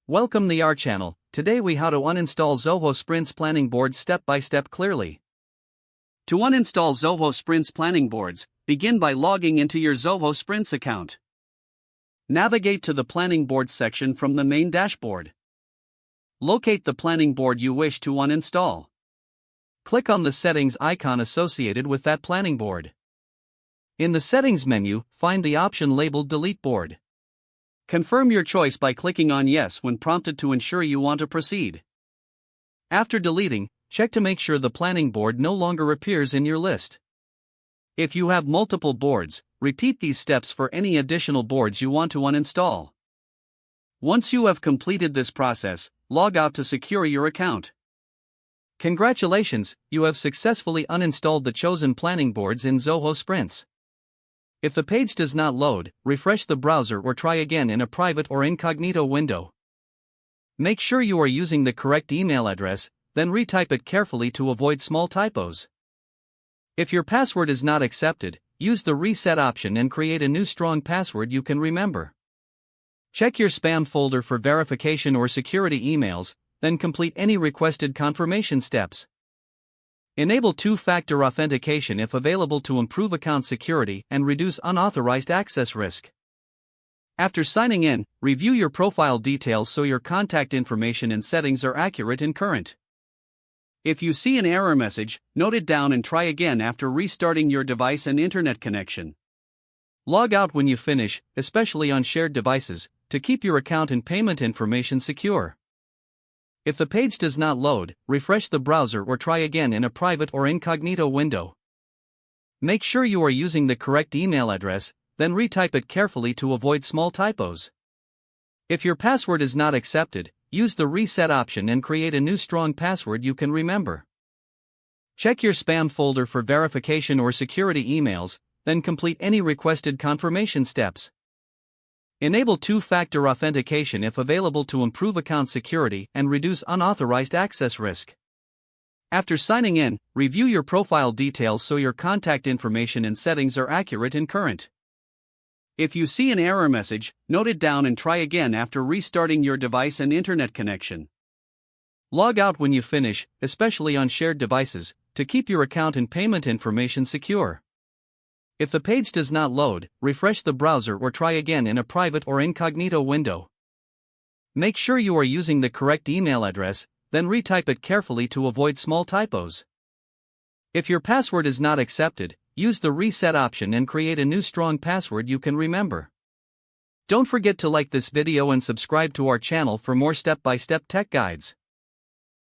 Welcome to our channel. Today we how to uninstall Zoho Sprints planning boards step by step clearly. To uninstall Zoho Sprints planning boards, begin by logging into your Zoho Sprints account. Navigate to the planning board section from the main dashboard. Locate the planning board you wish to uninstall. Click on the settings icon associated with that planning board. In the settings menu, find the option labeled Delete Board. Confirm your choice by clicking on Yes when prompted to ensure you want to proceed. After deleting, check to make sure the planning board no longer appears in your list. If you have multiple boards, repeat these steps for any additional boards you want to uninstall. Once you have completed this process, log out to secure your account. Congratulations, you have successfully uninstalled the chosen planning boards in Zoho Sprints. If the page does not load, refresh the browser or try again in a private or incognito window. Make sure you are using the correct email address, then retype it carefully to avoid small typos. If your password is not accepted, use the reset option and create a new strong password you can remember. Check your spam folder for verification or security emails, then complete any requested confirmation steps. Enable two-factor authentication if available to improve account security and reduce unauthorized access risk. After signing in, review your profile details so your contact information and settings are accurate and current. If you see an error message, note it down and try again after restarting your device and internet connection. Log out when you finish, especially on shared devices, to keep your account and payment information secure. If the page does not load, refresh the browser or try again in a private or incognito window. Make sure you are using the correct email address, then retype it carefully to avoid small typos. If your password is not accepted, use the reset option and create a new strong password you can remember. Check your spam folder for verification or security emails, then complete any requested confirmation steps. Enable two-factor authentication if available to improve account security and reduce unauthorized access risk. After signing in, review your profile details so your contact information and settings are accurate and current. If you see an error message, note it down and try again after restarting your device and internet connection. Log out when you finish, especially on shared devices, to keep your account and payment information secure. If the page does not load, refresh the browser or try again in a private or incognito window. Make sure you are using the correct email address, then retype it carefully to avoid small typos. If your password is not accepted, use the reset option and create a new strong password you can remember. Don't forget to like this video and subscribe to our channel for more step-by-step tech guides.